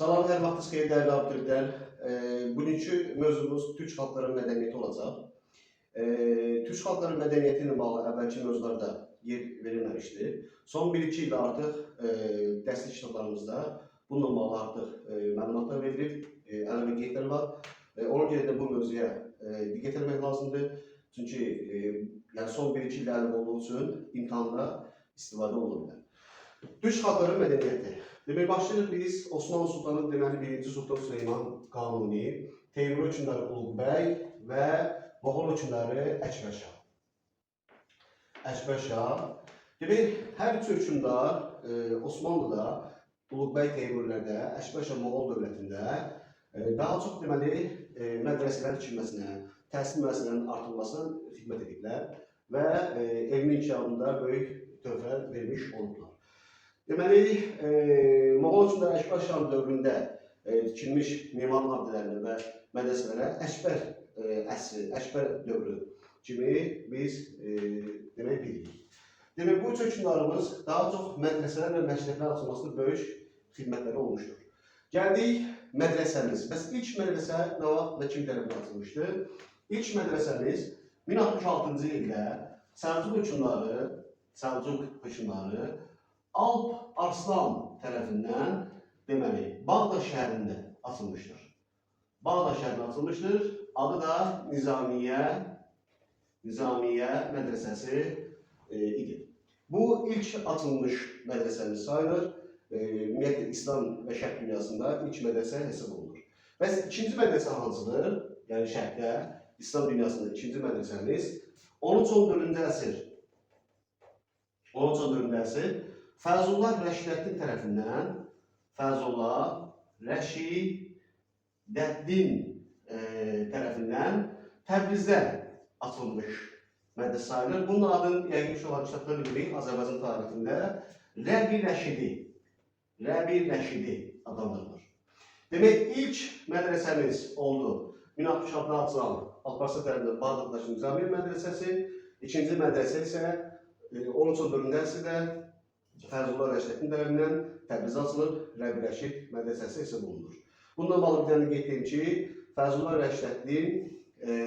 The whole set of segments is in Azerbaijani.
Salam, hər vaxtınız xeyir, dəyərli abituriyentlər. Bugünkü mövzumuz Türk xalqları mədəniyyəti olacaq. Türk xalqları mədəniyyəti ilə bağlı əvvəlki mövzularda yer verilməmişdir. Son 1-2 ildə artıq dərslik kitablarımızda bununla bağlı artıq məlumatlar verilir, əlavə qeydlər var. Ona görə də bu mövzuya diqqət etmək lazımdır. Çünki son 1-2 ildə əldə olduğu üçün imtahanda istifadə olunur bilər. Türk xalqları mədəniyyəti. Demək, başlayırıq biz Osmanlı Sultanı deməli 1-ci Sultan Süleyman Qanuni, Teymur hökmdarı Uluqbəy və Moğol hökmdarı Əkbər Şah. Əkbər Şah. Demək, hər üç hökmdar Osmanlıda, Uluqbəy Teymurlərdə, Əkbər Şah Moğol dövlətində daha çox deməli mədrəsələrin tikilməsinə, təhsil müəssisələrinin artırılmasına xidmət ediblər və elmi inkişafında böyük töhfə vermiş olublar. Deməli, Moğol hökmdarı Əkbər Şah dövründə tikilmiş memar abidələrinə və mədrəsələrə Əkbər əsri, Əkbər dövrü kimi biz demək bilirik. Demək, bu üç hökmdarımız daha çox mədrəsələr və məktəblər açılmasında böyük xidmətləri olmuşdur. Gəldik mədrəsəmiz. Bəs ilk mədrəsə nə vaxt və kim tərəfindən açılmışdır? İlk mədrəsəmiz 1066-cı ildə Səlcuq hökmdarı Alp Arslan tərəfindən deməli Bağdat şəhərində açılmışdır. Bağdat şəhərində açılmışdır. Adı da Nizamiye mədrəsəsi idi. Bu ilk açılmış mədrəsəmiz sayılır. Ümumiyyətlə İslam və Şərq dünyasında ilk mədrəsə hesab olunur. Bəs ikinci mədrəsə hansıdır? Yəni Şərqdə, İslam dünyasında ikinci mədrəsəmiz 13-14-cü əsr. 13-14-cü əsr Fəzullah Rəşidəddin tərəfindən Təbrizdə açılmış mədrəsə sayılır. Bunun adını yəqin ki, olan kitabları bilirik. Azərbaycan tarixində Rəbi Rəşidi adlandırılır. Demək, ilk mədrəsəmiz oldu 1066-da açılan Alparslan tərəfindən Bağdatdakı Nizamiye mədrəsəsi. İkinci mədrəsə isə 13-14-cü əsrdə Fəzullah Rəşidəddin tərəfindən Təbrizdə açılır, Rəbi Rəşid mədrəsəsi hesab olunur. Bununla bağlı bir dənə qeyd edeyim ki, Fəzullah Rəşidəddin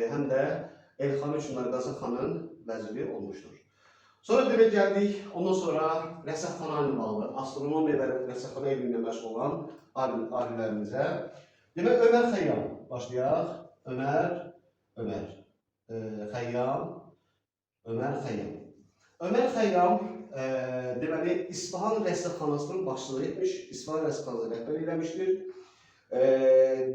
həm də Elxani hökmdarı Qazan xanın vəziri olmuşdur. Sonra demək gəldik, ondan sonra rəsədxana ilə bağlı, astronomiya və rəsədxana elmi ilə məşğul olan alimlərimizə. Demək, Ömər Xəyyam başlayaq. Ömər Xəyyam deməli, İsfahan rəsədxanasının başçılığı etmiş, İsfahan rəsədxanasını rəhbər eləmişdir.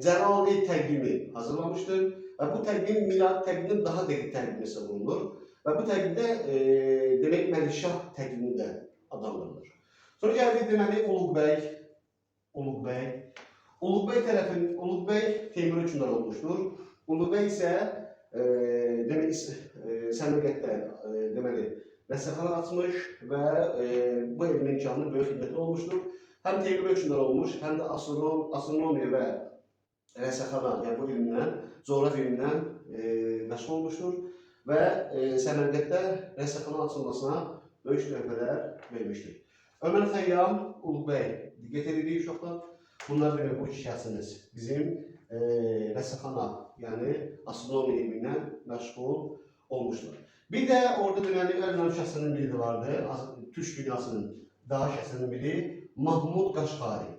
Cəlali təqvimi hazırlamışdır və bu təqvim miladi təqvimdən daha dəqiq təqvim hesab olunur və bu təqvimdə demək Məlikşah təqvimi də adlandırılır. Sonra gəldik deməli Uluqbəy Teymur hökmdarı olmuşdur. Uluqbəy isə demək Səmirqətdə deməli rəsədxana açmış və bu elmin imkanında böyük xidmətli olmuşdur. Həm Teymur hökmdarı olmuş, həm də astronomiya və rəsədxana, yəni bu ilmindən, coğrafiya ilmindən məşğul olmuşdur və Səmərqətdə rəsədxana açılmasına böyük töhfələr vermişdir. Ömər Xəyyam, Uluqbəy, diqqət edirik uşaqlar. Bunlar demək bu iki şəxsimiz bizim rəsədxana, yəni astronomiya ilmindən məşğul olmuşdur. Bir də orada deməli ən şəxsinin biri də vardı, Türk dünyasının daha şəxsinin biri Mahmud Qaşqari.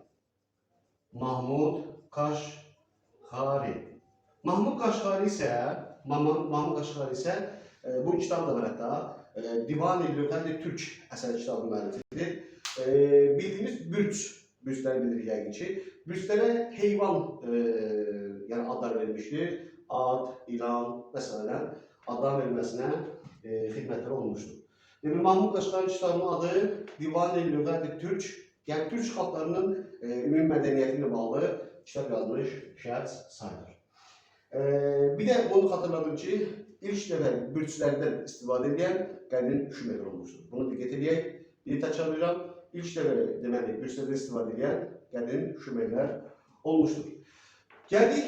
Mahmud Qaşqari isə bu kitab da var hətta, Divan-ı Lüğət-i Türk əsəri kitabı müəllifidir. Bildiyimiz bürcləri bilirik yəqin ki. Bürclərə heyvan adlar verilmişdir. Ad, ilan və s. adlar verilməsinə xidmətləri olmuşdur. Mahmud Qaşqari kitabının adı Divan-ı Lüğət-i Türk, yəni Türk xalqlarının ümumi mədəniyyəti ilə bağlı kitab yazmış şəxs sayılır. Bir də onu xatırladım ki, ilk dəfə bürclərdən istifadə edən qədim şümerlər olmuşdur. Bunu diqqət edək, biri təkrarlayıram, ilk dəfə deməli bürclərdən istifadə edən qədim şümerlər olmuşdur. Gəldik,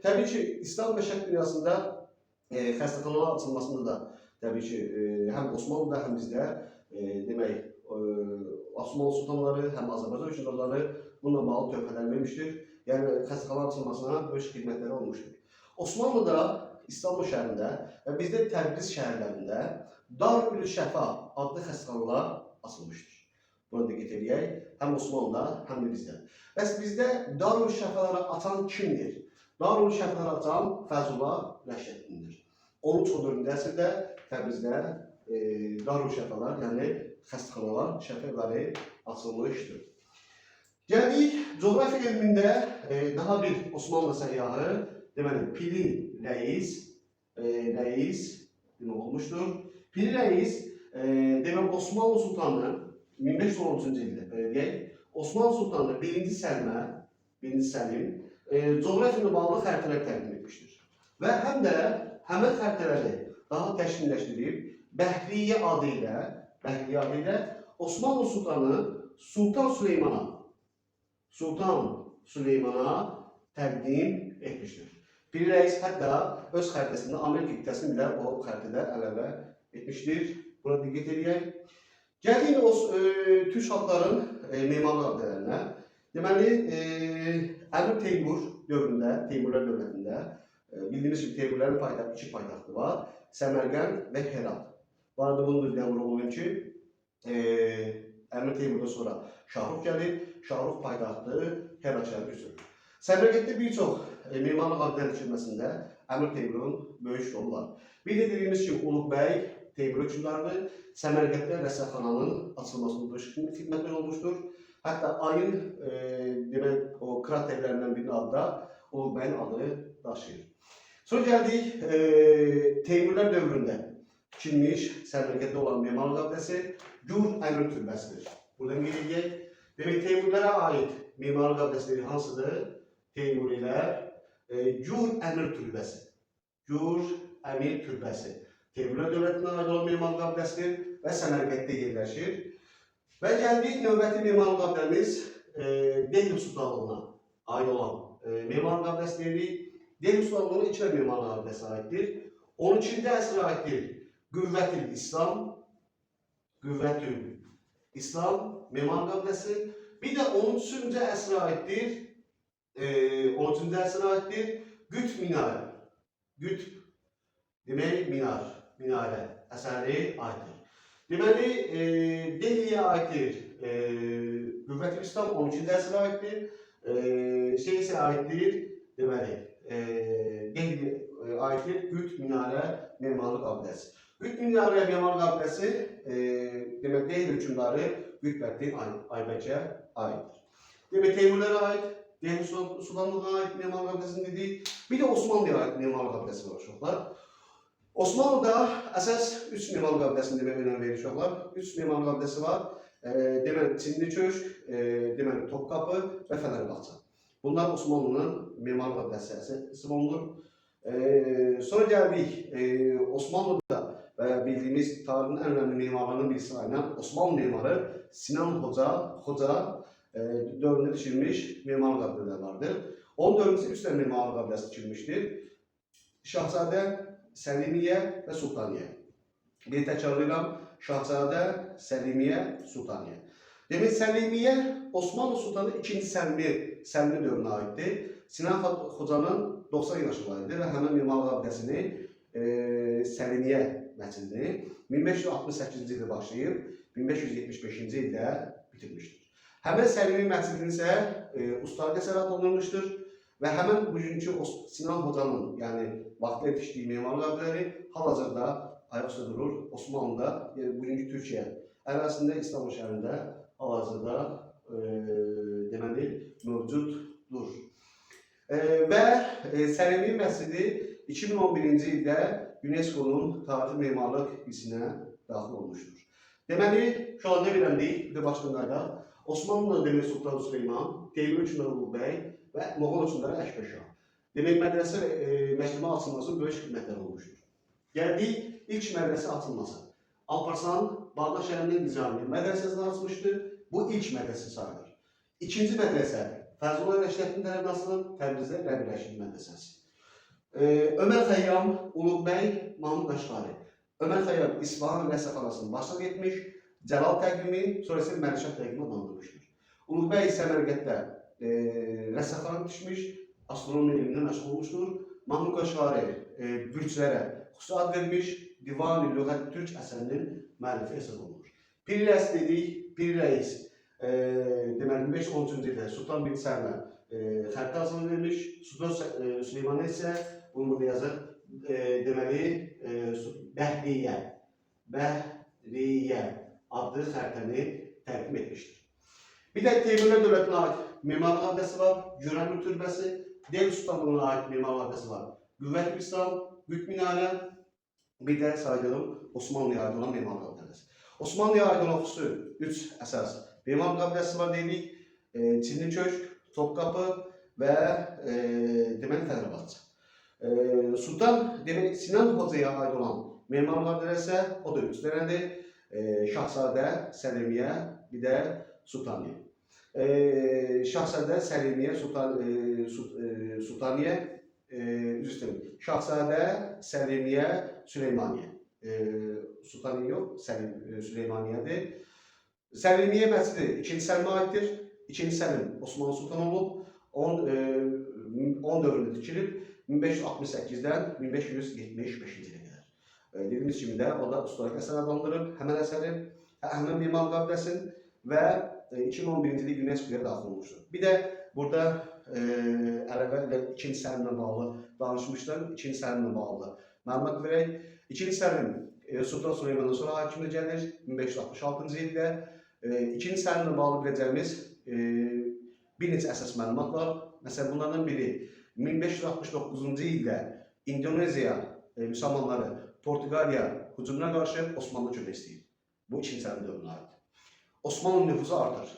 təbii ki, İslam və Şərq dünyasında xəstəxanalar açılmasında da təbii ki, həm Osmanlıda, həm bizdə demək, Osmanlı sultanları, həm Azərbaycan hökmdarları bununla bağlı töhfələr vermişdir. Yəni xəstəxana açılmasına böyük xidmətləri olmuşdur. Osmanlıda, İstanbul şəhərində və bizdə Təbriz şəhərlərində Darülşəfa adlı xəstəxanalar açılmışdır. Buna diqqət edək, həm Osmanlıda, həm də bizdə. Bəs bizdə Darülşəfaları açan kimdir? Darülşəfaları açan Fəzullah Rəşəddindir. 13-14-cü əsrdə Təbrizdə Darülşəfalar, yəni xəstəxanalar, şəfələri açılmışdır. Gəldik, coğrafiya elmində daha bir Osmanlı səyyahı, deməli, Piri Rəis olmuşdur. Piri Rəis, deməli, Osmanlı Sultanı 1513-cü ildə, belə deyək, Osmanlı Sultanı 1-ci Səlim coğrafiya ilə bağlı xəritələr təqdim etmişdir. Və həm də həmin xəritələri daha təşkilləşdirib, Bəhriyyə adı ilə Osmanlı Sultanı Sultan Süleymana təqdim etmişdir. Piri Rəis hətta öz xəritəsində Amerika qitəsini də o xəritədə əlavə etmişdir. Buna diqqət edək. Gəldik türk xalqların memarlıq abidələrinə. Deməli, Əmir Teymur dövründə, Teymurlar dövlətində bildiyimiz kimi Teymurların iki paytaxtı var. Səmərqənd və Herat. Bu arada bunu da vurğulayım ki, Əmir Teymurdan sonra Şahrux gəlir, Şahrux paytaxtı Herat şəhəri götürür. Səmərqənddə bir çox memarlıq abidələrinin tikilməsində Əmir Teymurun böyük rolu var. Bir də dediyimiz kimi Uluqbəy Teymur hökmdarıdır. Səmərqənddə rəsədxananın açılmasında xidmətlər olmuşdur. Hətta ayın o kraterlərindən birinin adı da Uluqbəyin adı daşıyır. Sonra gəldik Teymurlar dövründə tikilmiş Səmərqənddə olan memarlıq abidəsi Gür Əmir türbəsidir. Buradan qeyd. Demək, Teymurlara aid memarlıq abidələri hansıdır? Teymurilər Gür Əmir türbəsi. Gür Əmir türbəsi. Teymurlar dövlətinə aid olan memarlıq abidəsidir və Səmərqənddə yerləşir. Və gəldik növbəti memarlıq abidəmiz Delhi Sultanlığına aid olan memarlıq abidəsi deyirik. Delhi Sultanlığına iki memarlıq abidəsi aiddir. 12-ci əsrə aiddir Qüvvətül İslam memarlıq abidəsi. Bir də 13-cü əsrə aiddir Qütb minarə. Qütb demək minarə əsəri aiddir. Deməli, Delhiyə aiddir Qüvvətül İslam 13-cü əsrə aiddir. Isə aiddir, deməli, Delhiyə aiddir Qütb minarə memarlıq abidəsi. Qütb minarə memarlıq abidəsi demək, Delhi hökmdarı Qütbəddin Aybəkə aiddir. Demək, Teymurlara aid, Delhi Sultanlığına aid memarlıq abidəsini dedik. Bir də Osmanlıya aid memarlıq abidəsi var uşaqlar. Osmanlıda əsas 3 memarlıq abidəsini demək önəm verir uşaqlar. 3 memarlıq abidəsi var. Deməli, Çinli Köşk, deməli, Topqapı və Fənərbağça. Bunlar Osmanlının memarlıq abidəsi hesab olunur. Sonra gəldik, Osmanlıda və bildiyimiz tarihin ən önəmli memarlarının birisi sayılan Osmanlı memarı Sinan Xoca dövründə tikilmiş memarlıq abidələri vardır. Onun dövründə 3 dənə memarlıq abidəsi tikilmişdir. Şahzadə, Səlimiyyə və Sultaniyyə. Bir təkrarlayıram, Şahzadə, Səlimiyyə, Sultaniyyə. Demək, Səlimiyyə Osmanlı Sultanı 2-ci Səlimli dövrünə aiddir. Sinan Xocanın 90 yaşı var idi və həmin memarlıq abidəsini Səlimiyyə məscidini 1568-ci ildə başlayıb, 1575-ci ildə bitirmişdir. Həmin Səlimi məscidini isə ustalık əsəri adlandırılmışdır və həmin bugünkü Sinan Xocanın, yəni vaxtda yetişdiyi memarlıq abidələri hal-hazırda ayaq üstə durur. Osmanlıda, bugünkü Türkiyə ərazisində, İstanbul şəhərində hal-hazırda deməli mövcuddur. Və Səlimi məscidi 2011-ci ildə UNESCO-nun tarixi memarlıq irsinə daxil olmuşdur. Deməli, şu anda biləndik, bir də başdan qaydaq, Osmanlı demək Sultan Süleyman, Teymur hökmdarı Uluqbəy və Moğol hökmdarı Əkbər Şah. Demək, mədrəsə məktəbə açılması böyük xidmətlər olmuşdur. Gəldik, ilk mədrəsə açılması. Alparslan Bağdat şəhərinin Nizami mədrəsəsini açmışdır. Bu ilk mədrəsə sayılır. İkinci mədrəsə Fəzullah Rəşəddin tərəfindən açılıb, Təbrizdə Rəbi Rəşid mədrəsəsi. Ömər Xəyyam, Uluqbəy, Mahmud Qaşqari. Ömər Xəyyam İsfahan rəsədxanasını başçılıq etmiş, Cəlal təqvimi, sonrası Məlikşah təqvimi adlandırmışdır. Uluqbəy Səmərqəddə rəssamxana düşmüş, astronomiya ilminə məşğul olmuşdur. Mahmud Qaşqari bürclərə xüsusi ad vermiş, Divan-ı Lüğət Türk əsərinin müəllifi hesab olunur. Pir Rəis dedik, Pir Rəis deməli 1513-cü ildə Sultan bin Sərmə xəritə hazırlıq vermiş, Sultan Süleymanə isə bunu burada yazır, deməli Bəhriyyə adlı xəritəni təqdim etmişdir. Bir də Teymurlər dövlətinə aid memarlıq abidəsi var, Gürənli türbəsi, Delhi Sultanlığına aid memarlıq abidəsi var, Qüvvət-ül İslam, Qütb minarə, bir də saydığım Osmanlıya aid olan memarlıq abidəsi. Osmanlıya aid olan xüsusi 3 əsas memarlıq abidəsi var dedik, Çinli Köşk, Topqapı və deməli Fəzləbadçı. Sultan deməli Sinan Hocaya aid olan memarlıq abidəsi o da 3 dənədir. Şahzadə, Səlimiyyə, bir də Sultaniyə. Şahzadə, Səlimiyyə, Sultaniyə, Şahzadə, Səlimiyyə, Süleymaniyyə. Sultaniyə yox, Süleymaniyədir. Səlimiyyə məscidi 2-ci Səlimə aiddir. 2-ci Səlim Osmanlı Sultanı olub. 10 dövründə tikilib 1568-dən 1575-ci ilə qədər. Dediyimiz kimi də o da ustalık əsər adlandırıb, həmən əsəri, həmən memarlıq abidəsini və 2011-ci ildə UNESCO-ya daxil olmuşdur. Bir də burada əvvəl 2-ci Səlimlə bağlı danışmışdım, 2-ci Səlimlə bağlı məlumat verək. 2-ci Səlim Sultan Süleymandan sonra hakimliyə gəlir 1566-cı ildə. 2-ci Səlimlə bağlı biləcəyimiz bir neçə əsas məlumat var. Məsələn, bunlardan biri 1569-cu ildə İndoneziya müsəlmanları Portuqaliya hücumuna qarşı Osmanlı kömək istəyir. Bu 2-ci Səlim dövrünə aid. Osmanlı nüfuzu artır.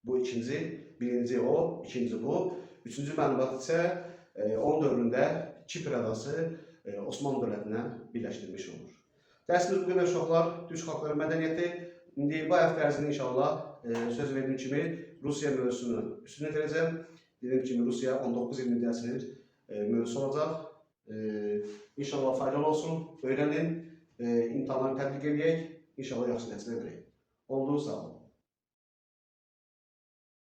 Bu ikinci, birinci o, ikinci bu. Üçüncü məlumat isə 10 dövründə Kipr adası Osmanlı dövlətinə birləşdirilmiş olur. Dərsimiz bu qədər uşaqlar, Türk xalqları mədəniyyəti. İndi bu həftə ərzində inşallah söz verdiyim kimi Rusiya mövzusunu üstün edirəcəm. Dediyim kimi Rusiya 19-20 dərsinin mövzusu olacaq. İnşallah faydalı olsun, öyrənin, imtahanları tətbiq edək, inşallah yaxşı nəticə verək. Oldu, sağ olun.